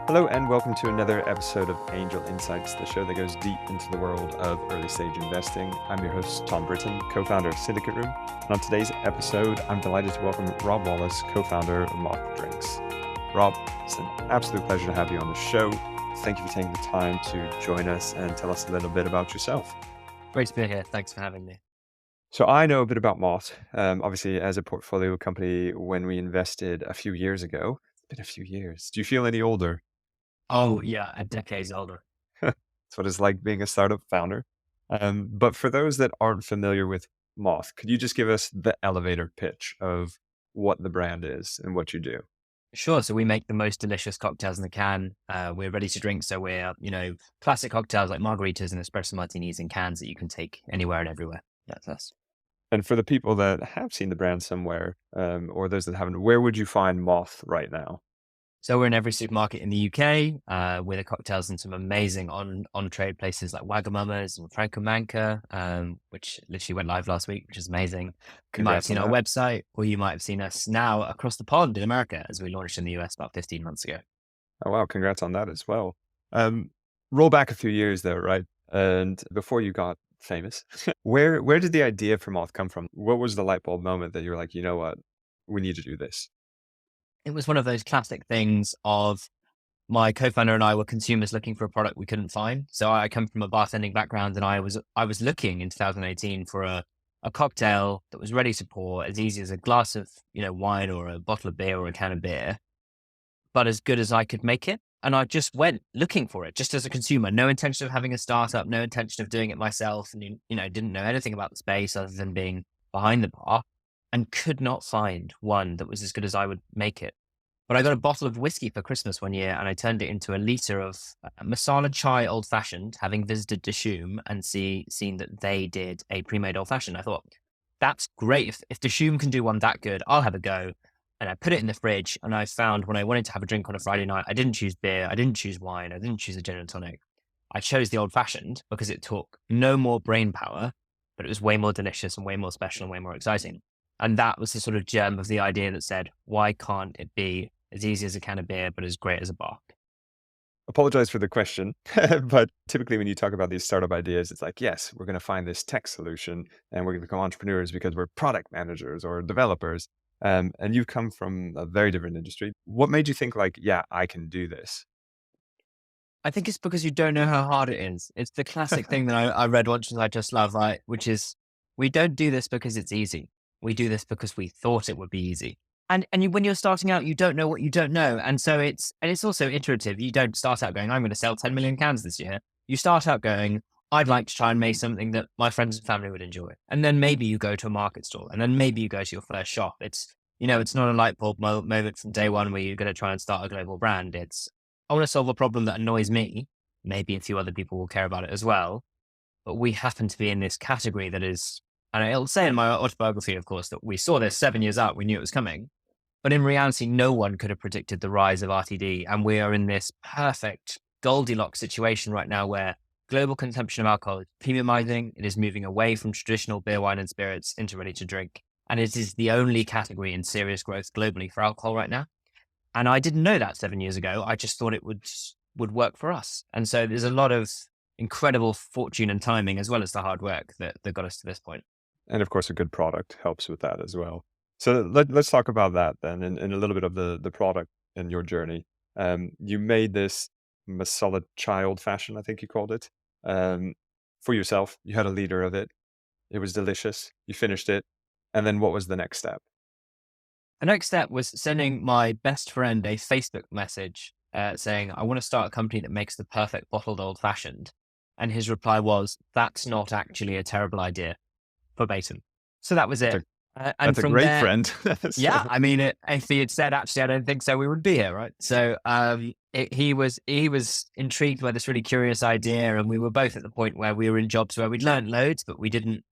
Hello and welcome to another episode of Angel Insights, the show that goes deep into the world of early stage investing. I'm your host, Tom Britton, co-founder of SyndicateRoom. And on today's episode, I'm delighted to welcome Rob Wallis, co-founder of Moth Drinks. Rob, it's an absolute pleasure to have you on the show. Thank you for taking the time to join us and tell us a little bit about yourself. Great to be here. Thanks for having me. So I know a bit about Moth, obviously as a portfolio company when we invested a few years ago. It's been a few years. Do you feel any older? Oh, yeah, a decade older. That's what it's like being a startup founder. But for those that aren't familiar with Moth, could you just give us the elevator pitch of what the brand is and what you do? Sure. So we make the most delicious cocktails in the can. We're ready to drink. So we're, classic cocktails like margaritas and espresso martinis in cans that you can take anywhere and everywhere. That's us. And for the people that have seen the brand somewhere, or those that haven't, where would you find Moth right now? So we're in every supermarket in the UK with the cocktails in some amazing on trade places like Wagamama's and Franco Manca, which literally went live last week, which is amazing. You might have Congrats on seen our that. website, or you might have seen us now across the pond in America as we launched in the US about 15 months ago. Oh, wow. Congrats on that as well. Um, Roll back a few years though, right? And before you got famous, where did the idea for Moth come from? What was the light bulb moment that you were like, you know what, we need to do this? It was one of those classic things of my co-founder and I were consumers looking for a product we couldn't find. So I come from a bartending background, and I was looking in 2018 for a cocktail that was ready to pour, as easy as a glass of wine or a bottle of beer or a can of beer, but as good as I could make it. And I just went looking for it, just as a consumer, no intention of having a startup, no intention of doing it myself, and didn't know anything about the space other than being behind the bar, and could not find one that was as good as I would make it. But I got a bottle of whiskey for Christmas one year, and I turned it into a litre of Masala Chai Old Fashioned, having visited Dishoom and seen that they did a pre-made Old Fashioned. I thought, that's great. If Dishoom can do one that good, I'll have a go. And I put it in the fridge, and I found when I wanted to have a drink on a Friday night, I didn't choose beer, I didn't choose wine, I didn't choose a gin and tonic. I chose the Old Fashioned because it took no more brain power, but it was way more delicious and way more special and way more exciting. And that was the sort of germ of the idea that said, why can't it be as easy as a can of beer, but as great as a bar? Apologize for the question, but typically when you talk about these startup ideas, it's like, yes, we're going to find this tech solution and we're going to become entrepreneurs because we're product managers or developers. And you've come from a very different industry. What made you think like, yeah, I can do this? I think it's because you don't know how hard it is. It's the classic thing that I read once and I just love, right? Which is, we don't do this because it's easy. We do this because we thought it would be easy. When you're starting out, you don't know what you don't know. And so it's also iterative. You don't start out going, I'm going to sell 10 million cans this year. You start out going, I'd like to try and make something that my friends and family would enjoy. And then maybe you go to a market stall, and then maybe you go to your first shop. It's not a light bulb moment from day one where you're going to try and start a global brand. It's, I want to solve a problem that annoys me. Maybe a few other people will care about it as well. But we happen to be in this category that is, and I'll say in my autobiography, of course, that we saw this 7 years out. We knew it was coming. But in reality, no one could have predicted the rise of RTD. And we are in this perfect Goldilocks situation right now where global consumption of alcohol is premiumizing. It is moving away from traditional beer, wine, and spirits into ready to drink. And it is the only category in serious growth globally for alcohol right now. And I didn't know that 7 years ago. I just thought it would work for us. And so there's a lot of incredible fortune and timing, as well as the hard work that got us to this point. And of course, a good product helps with that as well. So let's talk about that then and a little bit of the product and your journey. You made this Masala Chai Old Fashioned, I think you called it, for yourself. You had a liter of it. It was delicious. You finished it. And then what was the next step? The next step was sending my best friend a Facebook message saying, I want to start a company that makes the perfect bottled old fashioned. And his reply was, that's not actually a terrible idea, verbatim. So that was That's it. And that's a from great there, friend. yeah, So, I mean, if he had said, actually, I don't think so, we would be here, right? So he was intrigued by this really curious idea. And we were both at the point where we were in jobs where we'd learned loads, but we didn't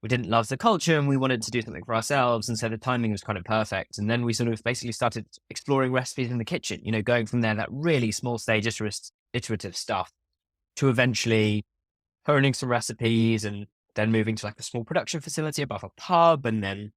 love the culture, and we wanted to do something for ourselves. And so the timing was kind of perfect. And then we sort of basically started exploring recipes in the kitchen, going from there, that really small stage iterative stuff, to eventually honing some recipes, and then moving to like a small production facility above a pub, and then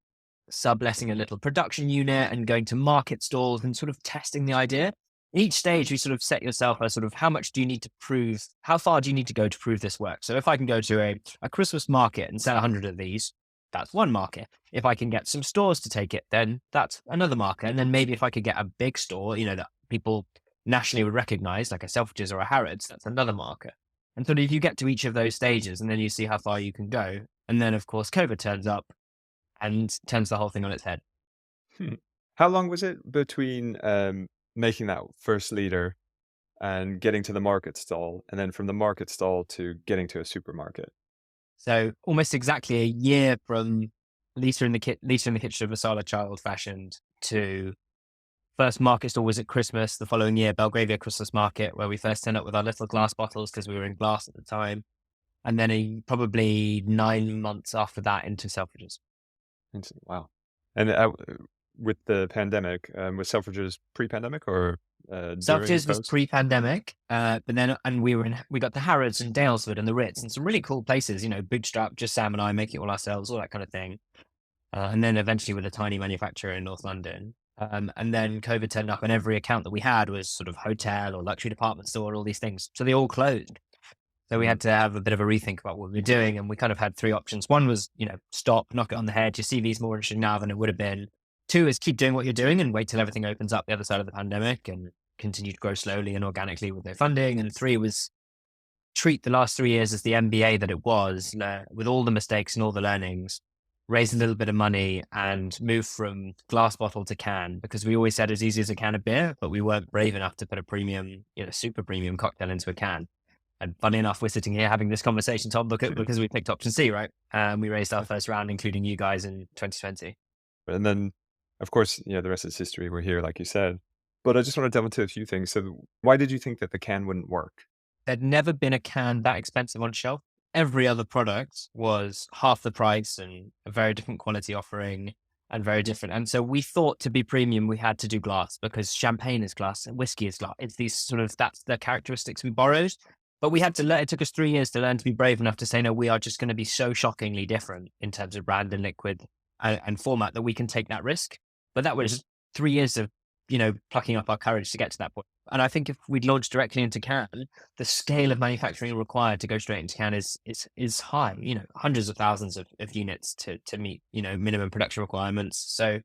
subletting a little production unit and going to market stalls and sort of testing the idea. each stage, you sort of set yourself a sort of how much do you need to prove, how far do you need to go to prove this works? So if I can go to a Christmas market and sell 100 of these, that's one market. If I can get some stores to take it, then that's another market. And then maybe if I could get a big store, that people nationally would recognize, like a Selfridges or a Harrods, that's another market. And so if you get to each of those stages and then you see how far you can go, and then of course COVID turns up and turns the whole thing on its head. Hmm. How long was it between making that first liter and getting to the market stall, and then from the market stall to getting to a supermarket? So almost exactly a year from Lisa in the kitchen of Masala Chai Old Fashioned to first market stall was at Christmas the following year, Belgravia Christmas Market, where we first turned up with our little glass bottles because we were in glass at the time. And then probably 9 months after that into Selfridges. Wow. And with the pandemic, was Selfridges pre-pandemic or during, Selfridges was post? pre-pandemic, but then we got the Harrods and Dalesford and the Ritz and some really cool places, bootstrap, just Sam and I make it all ourselves, all that kind of thing. And then eventually with a tiny manufacturer in North London. And then COVID turned up and every account that we had was sort of hotel or luxury department store, all these things. So they all closed. So we had to have a bit of a rethink about what we were doing. And we kind of had three options. One was, stop, knock it on the head. Your CV's more interesting now than it would have been. Two is keep doing what you're doing and wait till everything opens up the other side of the pandemic and continue to grow slowly and organically with no funding. And three was treat the last 3 years as the MBA that it was, with all the mistakes and all the learnings, raise a little bit of money and move from glass bottle to can, because we always said as easy as a can of beer, but we weren't brave enough to put a premium, super premium cocktail into a can. And funny enough, we're sitting here having this conversation, Tom, because we picked option C, right? We raised our first round, including you guys in 2020. And then, of course, the rest is history. We're here, like you said. But I just want to delve into a few things. So why did you think that the can wouldn't work? There'd never been a can that expensive on shelf. Every other product was half the price and a very different quality offering and very different. And so we thought to be premium, we had to do glass because champagne is glass and whiskey is glass. It's these that's the characteristics we borrowed. But we had to learn, it took us 3 years to learn to be brave enough to say, no, we are just going to be so shockingly different in terms of brand and liquid and format that we can take that risk. But that was 3 years of, plucking up our courage to get to that point. And I think if we'd launched directly into can, the scale of manufacturing required to go straight into can is high, hundreds of thousands of units to meet, minimum production requirements. So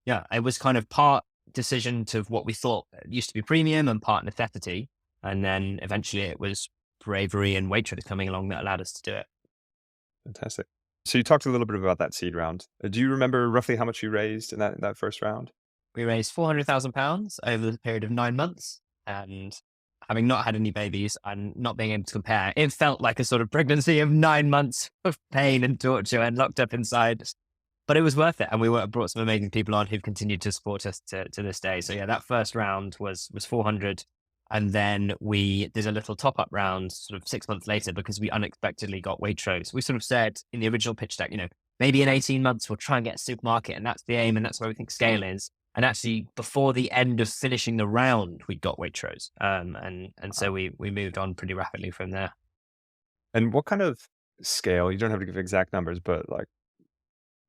yeah, it was kind of part decision to what we thought used to be premium and part necessity. And then eventually it was bravery and Waitrose coming along that allowed us to do it. Fantastic. So you talked a little bit about that seed round. Do you remember roughly how much you raised in that first round? We raised £400,000 over the period of 9 months. And having not had any babies and not being able to compare, it felt like a sort of pregnancy of 9 months of pain and torture and locked up inside. But it was worth it. And we brought some amazing people on who've continued to support us to this day. So yeah, that first round was 400. And then we did a little top-up round sort of 6 months later because we unexpectedly got Waitrose. We sort of said in the original pitch deck, maybe in 18 months we'll try and get a supermarket and that's the aim and that's where we think scale is. And actually before the end of finishing the round, we got Waitrose. And so we moved on pretty rapidly from there. And what kind of scale, you don't have to give exact numbers, but like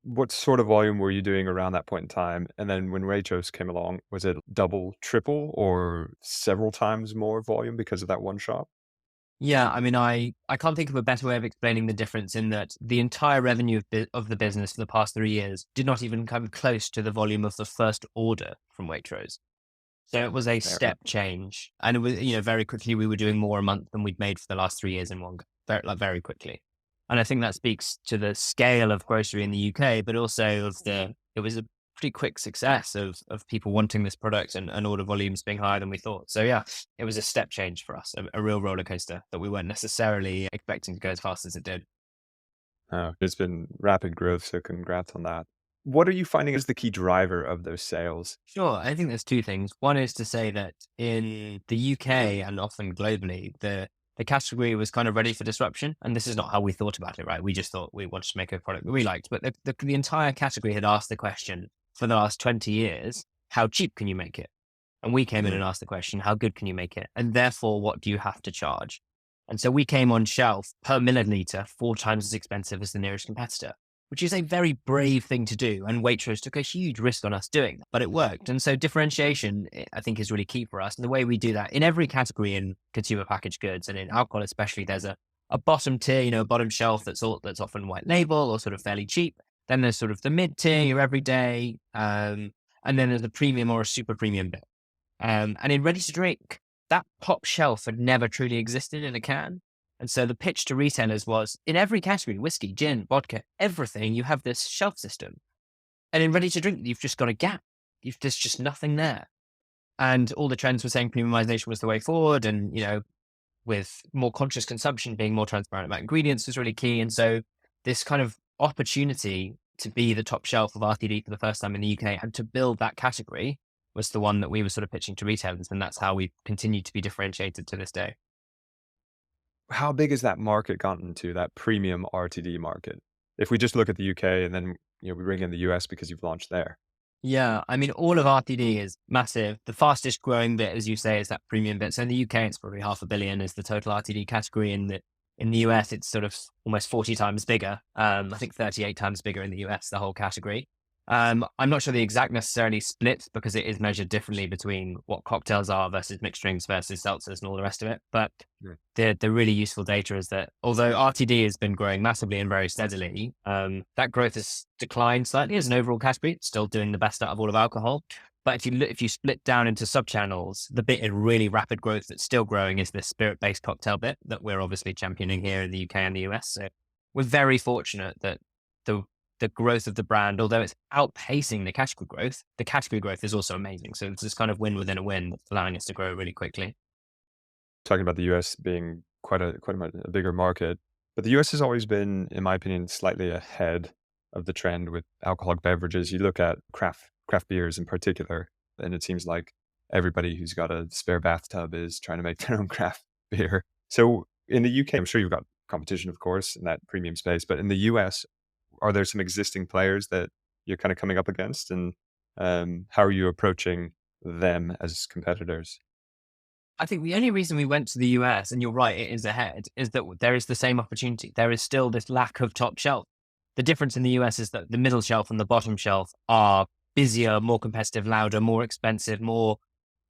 what sort of volume were you doing around that point in time? And then when Waitrose came along, was it double, triple, or several times more volume because of that one shop? Yeah, I mean, I can't think of a better way of explaining the difference in that the entire revenue of the business for the past 3 years did not even come close to the volume of the first order from Waitrose. So it was a step change. And it was, very quickly we were doing more a month than we'd made for the last 3 years in one go, very quickly. And I think that speaks to the scale of grocery in the UK, but also it was a pretty quick success of people wanting this product and order volumes being higher than we thought. So yeah, it was a step change for us, a real roller coaster that we weren't necessarily expecting to go as fast as it did. Oh, it's been rapid growth, so congrats on that. What are you finding as the key driver of those sales? Sure. I think there's two things. One is to say that in the UK and often globally, the category was kind of ready for disruption. And this is not how we thought about it, right? We just thought we wanted to make a product that we liked. But the entire category had asked the question for the last 20 years, how cheap can you make it? And we came in and asked the question, how good can you make it? And therefore, what do you have to charge? And so we came on shelf per milliliter 4 times as expensive as the nearest competitor. which is a very brave thing to do. And Waitrose took a huge risk on us doing that, but it worked. And so differentiation, I think, is really key for us. And the way we do that in every category in consumer packaged goods and in alcohol, especially, there's a bottom tier, a bottom shelf that's often white label or sort of fairly cheap. Then there's sort of the mid tier, your everyday, and then there's a premium or a super premium bit. And in ready to drink, that top shelf had never truly existed in a can. And so the pitch to retailers was, in every category, whiskey, gin, vodka, everything, you have this shelf system. And in ready to drink, you've just got a gap. There's just nothing there. And all the trends were saying premiumization was the way forward. And, with more conscious consumption, being more transparent about ingredients was really key. And so this kind of opportunity to be the top shelf of RTD for the first time in the UK and to build that category was the one that we were sort of pitching to retailers. And that's how we've continued to be differentiated to this day. How big has that market gotten to, that premium RTD market? If we just look at the UK and then we bring in the US because you've launched there. Yeah, I mean, all of RTD is massive. The fastest growing bit, as you say, is that premium bit. So in the UK, it's probably 500 million is the total RTD category. In the US, it's sort of almost 40 times bigger. I think 38 times bigger in the US, the whole category. I'm not sure the exact necessarily split because it is measured differently between what cocktails are versus mixed drinks versus seltzers and all the rest of it. But the really useful data is that although RTD has been growing massively and very steadily, that growth has declined slightly as an overall category. It's still doing the best out of all of alcohol. But if you split down into sub-channels, the bit in really rapid growth that's still growing is this spirit-based cocktail bit that we're obviously championing here in the UK and the US. So we're very fortunate that the growth of the brand, although it's outpacing the category growth is also amazing. So it's this kind of win within a win that's allowing us to grow really quickly. Talking about the US being quite a bigger market, but the US has always been, in my opinion, slightly ahead of the trend with alcoholic beverages. You look at craft beers in particular, and it seems like everybody who's got a spare bathtub is trying to make their own craft beer. So in the UK, I'm sure you've got competition, of course, in that premium space, but in the US, are there some existing players that you're kind of coming up against, and how are you approaching them as competitors? I think the only reason we went to the US, and you're right, it is ahead, is that there is the same opportunity. There is still this lack of top shelf. The difference in the US is that the middle shelf and the bottom shelf are busier, more competitive, louder, more expensive, more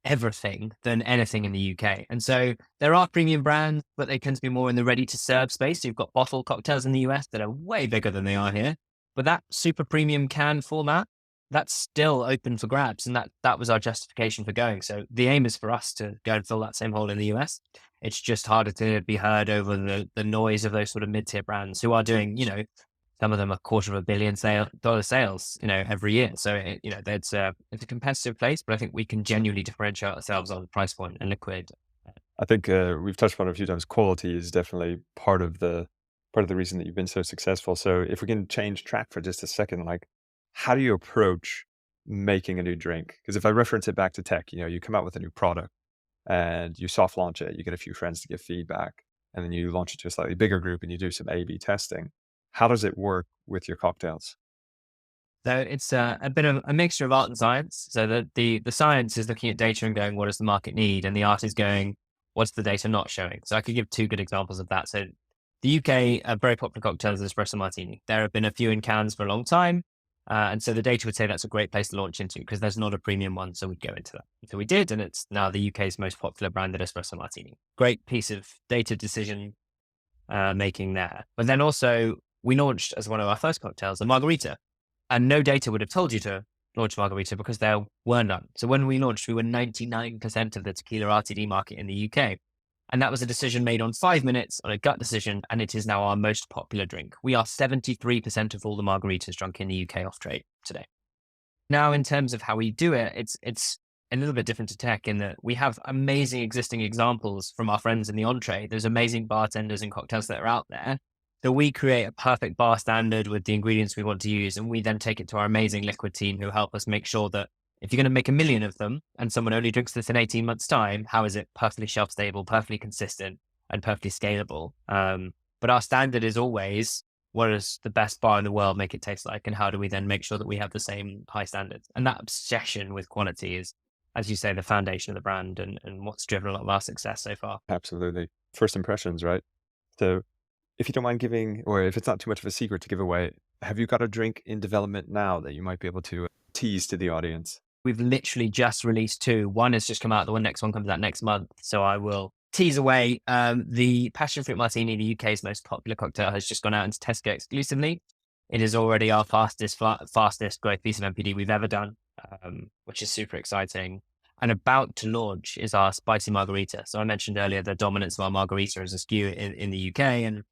everything than anything in the UK. And so there are premium brands, but they tend to be more in the ready to serve space. So you've got bottle cocktails in the US that are way bigger than they are here. But that super premium can format, that's still open for grabs. And that was our justification for going. So the aim is for us to go and fill that same hole in the US. It's just harder to be heard over the noise of those sort of mid-tier brands who are doing, some of them are $250 million sales, every year. So, it's a competitive place, but I think we can genuinely differentiate ourselves on price point and liquid. I think we've touched upon it a few times. Quality is definitely part of the reason that you've been so successful. So if we can change track for just a second, like, how do you approach making a new drink? Because if I reference it back to tech, you come out with a new product and you soft launch it, you get a few friends to give feedback, and then you launch it to a slightly bigger group and you do some A/B testing. How does it work with your cocktails? So it's a bit of a mixture of art and science. So the science is looking at data and going, what does the market need? And the art is going, what's the data not showing? So I could give two good examples of that. So the UK, a very popular cocktail is espresso martini. There have been a few in cans for a long time. And so the data would say that's a great place to launch into because there's not a premium one. So we'd go into that. So we did, and it's now the UK's most popular branded espresso martini. Great piece of data decision making there. But then also we launched as one of our first cocktails, a margarita. And no data would have told you to launch margarita because there were none. So when we launched, we were 99% of the tequila RTD market in the UK. And that was a decision made on 5 minutes on a gut decision. And it is now our most popular drink. We are 73% of all the margaritas drunk in the UK off trade today. Now, in terms of how we do it, it's a little bit different to tech in that we have amazing existing examples from our friends in the on-trade. There's amazing bartenders and cocktails that are out there. So we create a perfect bar standard with the ingredients we want to use. And we then take it to our amazing liquid team who help us make sure that if you're going to make 1 million of them and someone only drinks this in 18 months time, how is it perfectly shelf stable, perfectly consistent and perfectly scalable? But our standard is always, what does the best bar in the world make it taste like? And how do we then make sure that we have the same high standards? And that obsession with quality is, as you say, the foundation of the brand and what's driven a lot of our success so far. Absolutely. First impressions, right? So if you don't mind giving, or if it's not too much of a secret to give away, Have you got a drink in development now that you might be able to tease to the audience? We've literally just released two. One has just come out. The next one comes out next month. So I will tease away. The passion fruit martini, the UK's most popular cocktail, has just gone out into Tesco exclusively. It is already our fastest growth piece of MPD we've ever done, which is super exciting. And about to launch is our spicy margarita. So I mentioned earlier the dominance of our margarita as a SKU in the UK, and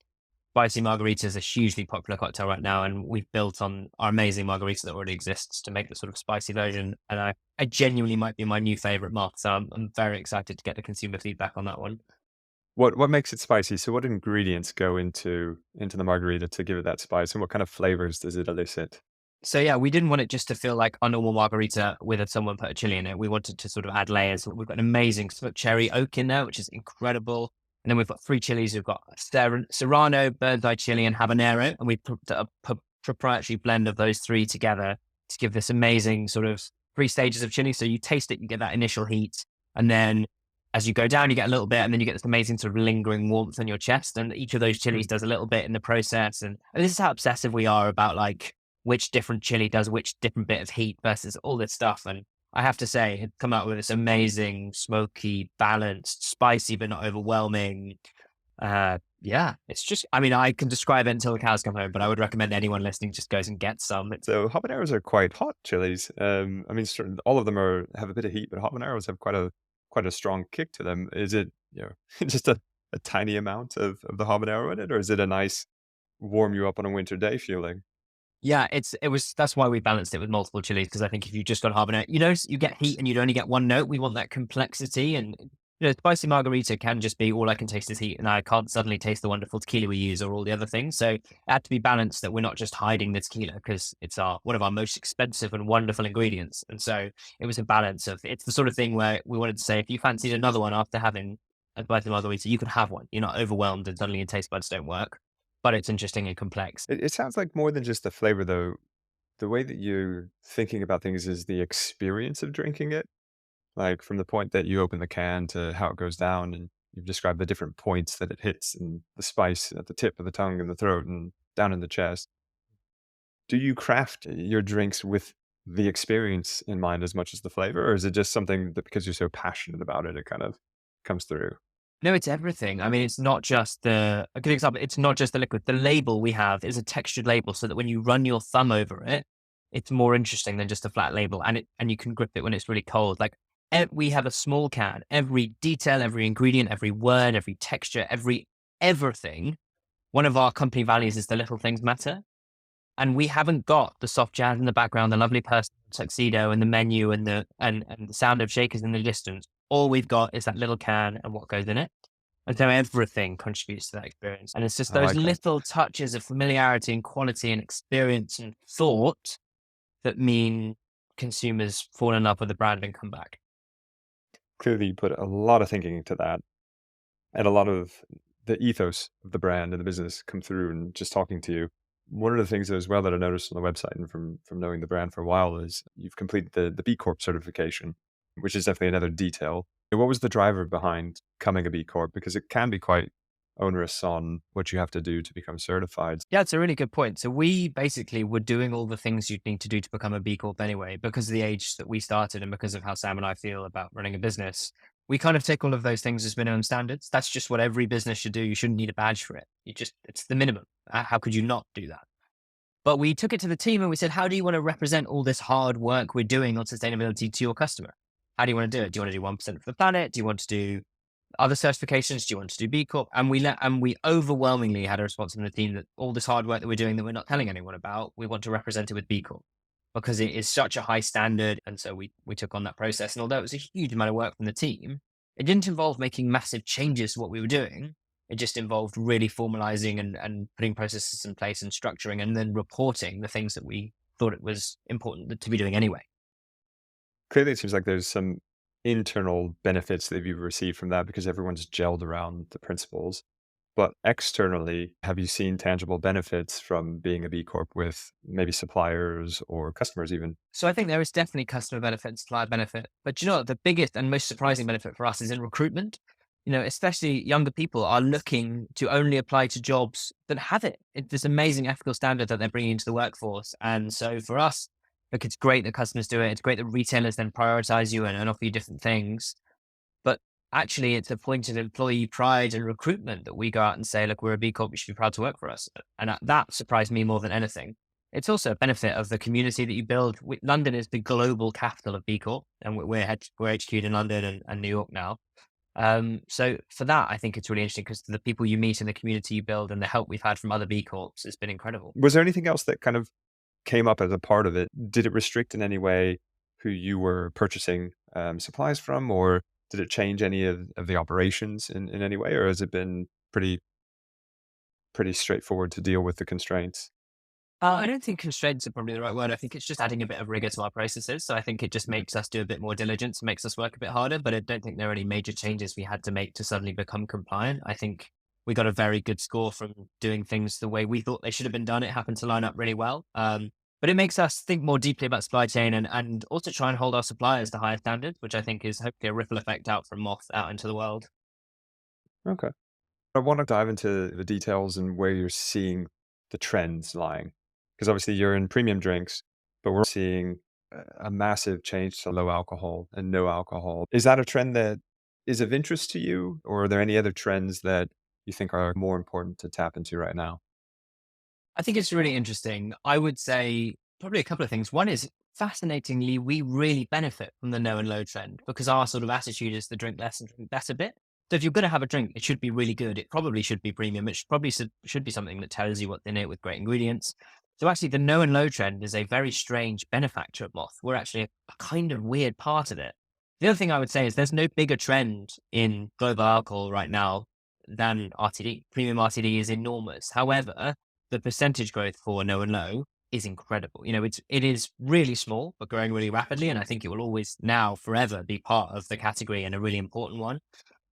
spicy margarita is a hugely popular cocktail right now, and we've built on our amazing margarita that already exists to make the sort of spicy version. And I genuinely might be my new favorite moth, so I'm very excited to get the consumer feedback on that one. What makes it spicy? So what ingredients go into the margarita to give it that spice, and what kind of flavors does it elicit? So yeah, we didn't want it just to feel like a normal margarita with someone put a chili in it. We wanted to sort of add layers. We've got an amazing sort of cherry oak in there, which is incredible. And then we've got three chilies. We've got serrano, bird's eye chili, and habanero. And we put a proprietary blend of those three together to give this amazing sort of three stages of chili. So you taste it, you get that initial heat, and then as you go down, you get a little bit, and then you get this amazing sort of lingering warmth in your chest. And each of those chilies does a little bit in the process. And this is how obsessive we are about like which different chili does which different bit of heat versus all this stuff. And I have to say, it come out with this amazing, smoky, balanced, spicy, but not overwhelming. Yeah, it's just, I mean, I can describe it until the cows come home, but I would recommend anyone listening just goes and gets some. So habaneros are quite hot chilies. I mean, all of them have a bit of heat, but habaneros have quite a strong kick to them. Is it just a tiny amount of the habanero in it, or is it a nice warm you up on a winter day feeling? Yeah, that's why we balanced it with multiple chilies, because I think if you just got habanero, you get heat and you'd only get one note. We want that complexity, and spicy margarita can just be all I can taste is heat, and I can't suddenly taste the wonderful tequila we use or all the other things. So it had to be balanced, that we're not just hiding the tequila because it's one of our most expensive and wonderful ingredients. And so it was a balance of, it's the sort of thing where we wanted to say, if you fancied another one after having a spicy margarita, you could have one. You're not overwhelmed and suddenly your taste buds don't work, but it's interesting and complex. It sounds like more than just the flavor, though. The way that you're thinking about things is the experience of drinking it, like from the point that you open the can to how it goes down, and you've described the different points that it hits, and the spice at the tip of the tongue and the throat and down in the chest. Do you craft your drinks with the experience in mind as much as the flavor, or is it just something that because you're so passionate about it, it kind of comes through? No, it's everything. I mean, it's not just a good example. It's not just the liquid. The label we have is a textured label, so that when you run your thumb over it, it's more interesting than just a flat label, and you can grip it when it's really cold. Like we have a small can. Every detail, every ingredient, every word, every texture, everything. One of our company values is the little things matter. And we haven't got the soft jazz in the background, the lovely person in the tuxedo, and the menu, and the sound of shakers in the distance. All we've got is that little can and what goes in it. And so everything contributes to that experience. And it's just I those like that. little touches of familiarity and quality and experience and thought that mean consumers fall in love with the brand and come back. Clearly, you put a lot of thinking into that, and a lot of the ethos of the brand and the business come through and just talking to you. One of the things as well that I noticed on the website and from knowing the brand for a while is you've completed the B Corp certification, which is definitely another detail. What was the driver behind becoming a B Corp? Because it can be quite onerous on what you have to do to become certified. Yeah, it's a really good point. So we basically were doing all the things you'd need to do to become a B Corp anyway, because of the age that we started and because of how Sam and I feel about running a business. We kind of take all of those things as minimum standards. That's just what every business should do. You shouldn't need a badge for it. It's the minimum. How could you not do that? But we took it to the team and we said, how do you want to represent all this hard work we're doing on sustainability to your customer? How do you want to do it? Do you want to do 1% for the planet? Do you want to do other certifications? Do you want to do B Corp? And we overwhelmingly had a response from the team that all this hard work that we're doing that we're not telling anyone about, we want to represent it with B Corp, because it is such a high standard. And so we took on that process. And although it was a huge amount of work from the team, it didn't involve making massive changes to what we were doing. It just involved really formalizing and putting processes in place and structuring and then reporting the things that we thought it was important to be doing anyway. Clearly, it seems like there's some internal benefits that you've received from that because everyone's gelled around the principles. But externally, have you seen tangible benefits from being a B Corp with maybe suppliers or customers even? So I think there is definitely customer benefit and supplier benefit. But you know, the biggest and most surprising benefit for us is in recruitment. especially younger people are looking to only apply to jobs that have this amazing ethical standard that they're bringing into the workforce. And so for us, look, it's great that customers do it. It's great that retailers then prioritize you and offer you different things. But actually, it's a point of employee pride and recruitment that we go out and say, look, we're a B Corp, you should be proud to work for us. And that surprised me more than anything. It's also a benefit of the community that you build. London is the global capital of B Corp, and we're HQ'd in London and New York now. So for that, I think it's really interesting because the people you meet and the community you build and the help we've had from other B Corps has been incredible. Was there anything else that kind of came up as a part of it? Did it restrict in any way who you were purchasing supplies from, or did it change any of the operations in any way, or has it been pretty straightforward to deal with the constraints? I don't think constraints are probably the right word. I think it's just adding a bit of rigor to our processes. So I think it just makes us do a bit more diligence, makes us work a bit harder. But I don't think there are any major changes we had to make to suddenly become compliant. I think we got a very good score from doing things the way we thought they should have been done. It happened to line up really well. But it makes us think more deeply about supply chain and also try and hold our suppliers to higher standards, which I think is hopefully a ripple effect out from Moth out into the world. Okay. I want to dive into the details and where you're seeing the trends lying. Because obviously you're in premium drinks, but we're seeing a massive change to low alcohol and no alcohol. Is that a trend that is of interest to you, or are there any other trends that you think are more important to tap into right now? I think it's really interesting. I would say probably a couple of things. One is fascinatingly, we really benefit from the no and low trend because our sort of attitude is to drink less and drink better bit. So if you're going to have a drink, it should be really good. It probably should be premium. It should be something that tells you what's in it with great ingredients. So actually, the no and low trend is a very strange benefactor of Moth. We're actually a kind of weird part of it. The other thing I would say is there's no bigger trend in global alcohol right now than RTD. Premium RTD is enormous. However, the percentage growth for no and low is incredible. It is really small, but growing really rapidly. And I think it will always now forever be part of the category and a really important one.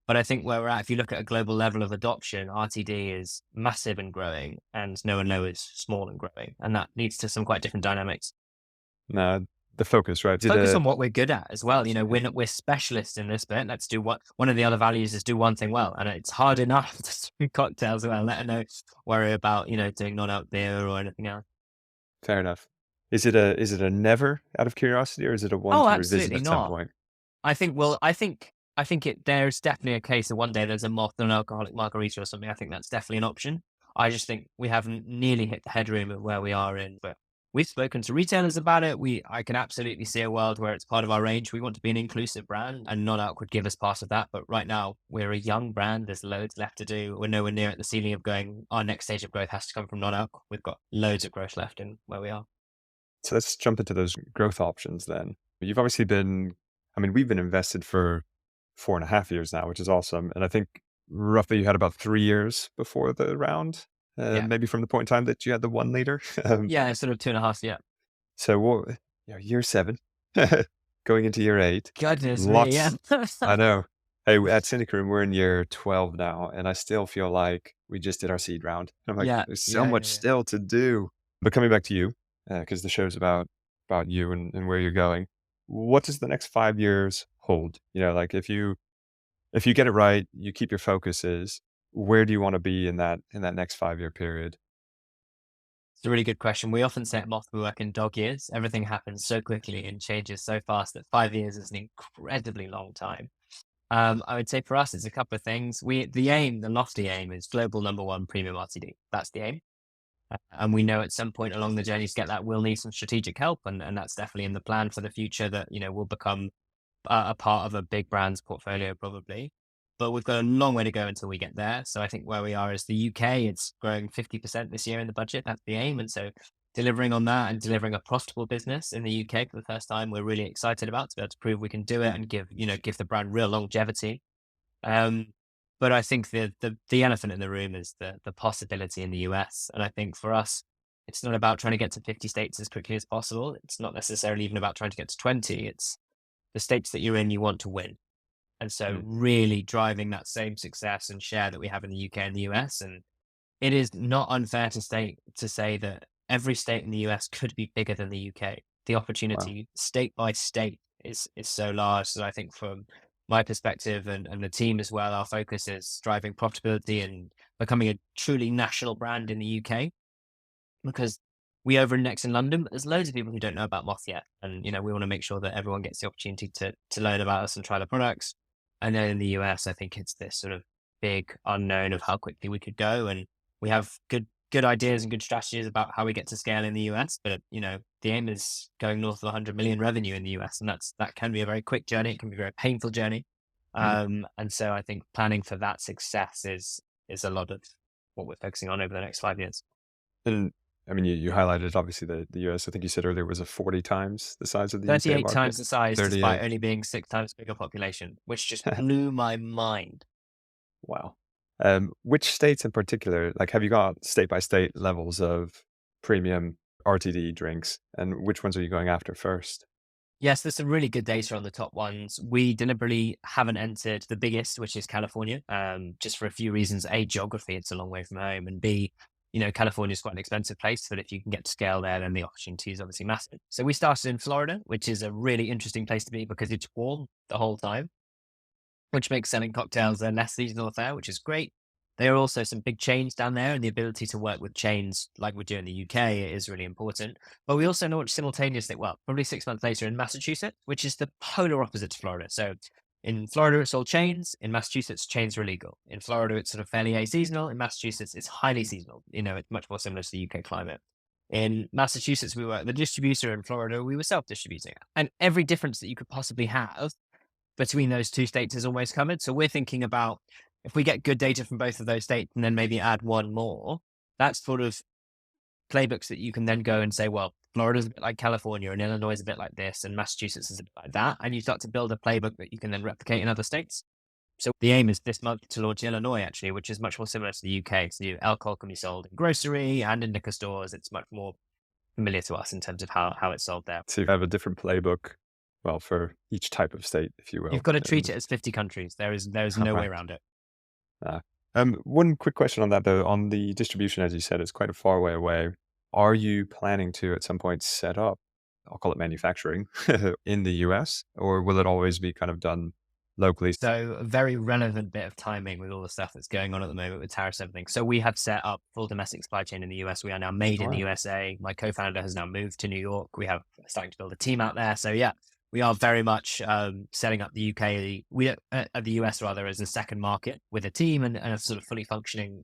But I think where we're at, if you look at a global level of adoption, RTD is massive and growing and no and low is small and growing. And that leads to some quite different dynamics. No, the focus, right? Focus on what we're good at as well. We're specialists in this bit. Let's do one of the other values is do one thing well. And it's hard enough to do cocktails well, let alone worry about, doing non-alc beer or anything else. Fair enough. Is it a never out of curiosity, or is it a one Oh, to revisit absolutely at some not. point? There's definitely a case of one day there's a Moth and an alcoholic margarita or something. I think that's definitely an option. I just think we haven't nearly hit the headroom of where we are in, but we've spoken to retailers about it. I can absolutely see a world where it's part of our range. We want to be an inclusive brand and non-alc would give us part of that. But right now we're a young brand. There's loads left to do. We're nowhere near at the ceiling of going, our next stage of growth has to come from non-alc. We've got loads of growth left in where we are. So let's jump into those growth options then. You've obviously we've been invested for 4.5 years now, which is awesome. And I think roughly you had about 3 years before the round, Yeah. maybe from the point in time that you had the 1 liter. Yeah. Sort of 2.5. Yeah. So year seven, going into year eight, Goodness me. Yeah. lots. I know. Hey, at SyndicateRoom, we're in year 12 now, and I still feel like we just did our seed round. I'm like, Yeah. there's so Yeah. much Yeah. still to do. But coming back to you, because the show's about you and where you're going, what does the next 5 years hold? Like if you get it right, you keep your focuses, where do you want to be in that next 5 year period? It's a really good question. We often say at Moth we work in dog years. Everything happens so quickly and changes so fast that 5 years is an incredibly long time. I would say for us, it's a couple of things. The lofty aim is global number one premium RTD. That's the aim. And we know at some point along the journey to get that, we'll need some strategic help. And that's definitely in the plan for the future that, we'll become a part of a big brand's portfolio probably. But we've got a long way to go until we get there. So I think where we are is the UK, it's growing 50% this year in the budget. That's the aim. And so delivering on that and delivering a profitable business in the UK for the first time, we're really excited about to be able to prove we can do it and give the brand real longevity. Um, but I think the elephant in the room is the possibility in the US. And I think for us, it's not about trying to get to 50 states as quickly as possible. It's not necessarily even about trying to get to 20. It's the states that you're in, you want to win. And so Mm. really driving that same success and share that we have in the UK and the US. And it is not unfair to say that every state in the US could be bigger than the UK. The Wow. opportunity state by state is so large that I think from my perspective and the team as well, our focus is driving profitability and becoming a truly national brand in the UK, because we over-index in London, but there's loads of people who don't know about Moth yet. And, we want to make sure that everyone gets the opportunity to learn about us and try the products. And then in the US, I think it's this sort of big unknown of how quickly we could go. And we have good ideas and good strategies about how we get to scale in the US. But, the aim is going north of 100 million revenue in the US. And that can be a very quick journey. It can be a very painful journey. And so I think planning for that success is a lot of what we're focusing on over the next 5 years. And I mean, you highlighted obviously the US. I think you said earlier was a 40 times the size of the UK 38 market. times the size, 38. despite only being 6 times bigger population, which just blew my mind. Wow. Which states in particular, like have you got state by state levels of premium RTD drinks, and which ones are you going after first? Yes, there's some really good data on the top ones. We deliberately haven't entered the biggest, which is California, just for a few reasons. A, geography, it's a long way from home. And B, California is quite an expensive place, but if you can get to scale there, then the opportunity is obviously massive. So we started in Florida, which is a really interesting place to be because it's warm the whole time, which makes selling cocktails a less seasonal affair, which is great. There are also some big chains down there, and the ability to work with chains like we do in the UK is really important. But we also launched simultaneously, well, probably 6 months later in Massachusetts, which is the polar opposite to Florida. So in Florida, it's all chains. In Massachusetts, chains are illegal. In Florida, it's sort of fairly aseasonal. In Massachusetts, it's highly seasonal. It's much more similar to the UK climate. In Massachusetts, we were the distributor. In Florida, we were self-distributing. And every difference that you could possibly have between those two states is almost covered. So we're thinking about, if we get good data from both of those states and then maybe add one more, that's sort of playbooks that you can then go and say, well, Florida's a bit like California and Illinois is a bit like this and Massachusetts is a bit like that. And you start to build a playbook that you can then replicate in other states. So the aim is this month to launch Illinois, actually, which is much more similar to the UK. So alcohol can be sold in grocery and in liquor stores. It's much more familiar to us in terms of how it's sold there. So you have a different playbook, well, for each type of state, if you will. You've got to treat it as 50 countries. There is no way around it. One quick question on that, though. On the distribution, as you said, it's quite a far way away. Are you planning to, at some point, set up, I'll call it manufacturing, in the US, or will it always be kind of done locally? So a very relevant bit of timing with all the stuff that's going on at the moment with tariffs and everything. So we have set up full domestic supply chain in the US. We are now made in the USA. My co-founder has now moved to New York. We have starting to build a team out there. So yeah, we are very much setting up the UK, the US rather, as a second market with a team and a sort of fully functioning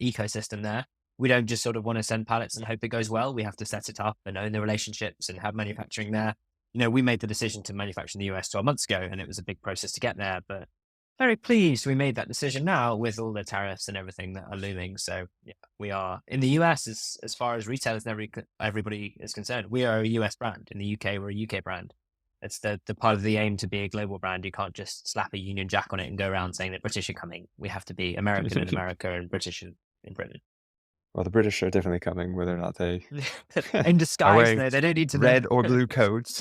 ecosystem there. We don't just sort of want to send pallets and hope it goes well. We have to set it up and own the relationships and have manufacturing there. We made the decision to manufacture in the US 12 months ago, and it was a big process to get there, but very pleased we made that decision now with all the tariffs and everything that are looming. So yeah, we are in the US as far as retailers and everybody is concerned. We are a US brand. In the UK, we're a UK brand. It's the part of the aim to be a global brand. You can't just slap a Union Jack on it and go around saying that British are coming. We have to be American in America and British in Britain. Well, the British are definitely coming, whether or not they in disguise. No, they don't need to red or blue coats.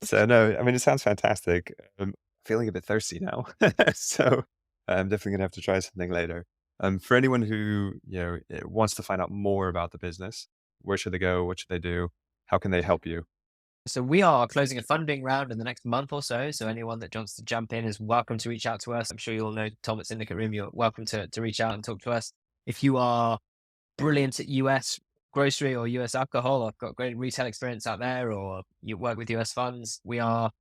So no, I mean, it sounds fantastic. I'm feeling a bit thirsty now, so I'm definitely gonna have to try something later. For anyone who wants to find out more about the business, where should they go? What should they do? How can they help you? So we are closing a funding round in the next month or so. So anyone that wants to jump in is welcome to reach out to us. I'm sure you all know Tom at SyndicateRoom. You're welcome to reach out and talk to us. If you are brilliant at US grocery or US alcohol, I've got great retail experience out there, or you work with US funds, we are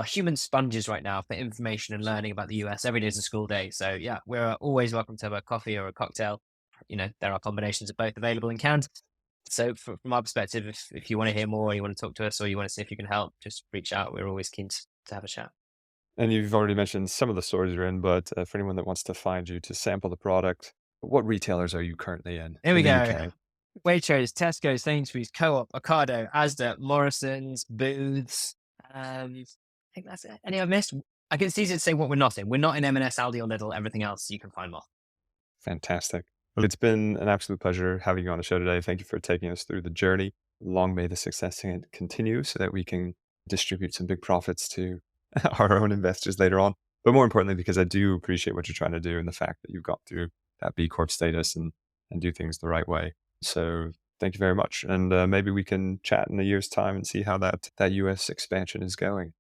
human sponges right now for information and learning about the US. Every day is a school day. So yeah, we're always welcome to have a coffee or a cocktail. There are combinations of both available in cans. So from our perspective, if you want to hear more, or you want to talk to us, or you want to see if you can help, just reach out. We're always keen to have a chat. And you've already mentioned some of the stores you're in, but for anyone that wants to find you to sample the product, what retailers are you currently in? Here we the go. UK? Waitrose, Tesco, Sainsbury's, Co-op, Ocado, Asda, Morrison's, Booths. I think that's it. Any I've missed? I can it's easy to say what we're not in. We're not in M&S, Aldi or Lidl. Everything else you can find more. Fantastic. Well, it's been an absolute pleasure having you on the show today. Thank you for taking us through the journey. Long may the success continue so that we can distribute some big profits to our own investors later on. But more importantly, because I do appreciate what you're trying to do and the fact that you've got through that B Corp status and do things the right way. So thank you very much. And maybe we can chat in a year's time and see how that US expansion is going.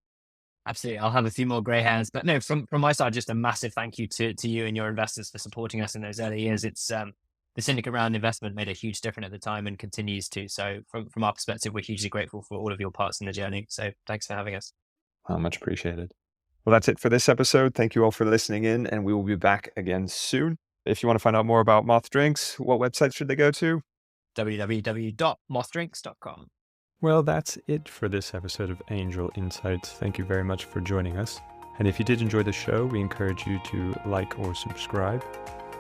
Absolutely. I'll have a few more gray hairs, but no, from my side, just a massive thank you to you and your investors for supporting us in those early years. It's the syndicate round investment made a huge difference at the time and continues to. So from our perspective, we're hugely grateful for all of your parts in the journey. So thanks for having us. Much appreciated. Well, that's it for this episode. Thank you all for listening in, and we will be back again soon. If you want to find out more about Moth Drinks, what website should they go to? www.mothdrinks.com. Well, that's it for this episode of Angel Insights. Thank you very much for joining us. And if you did enjoy the show, we encourage you to like or subscribe.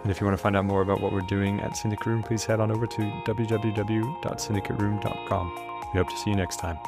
And if you want to find out more about what we're doing at SyndicateRoom, please head on over to www.syndicateroom.com. We hope to see you next time.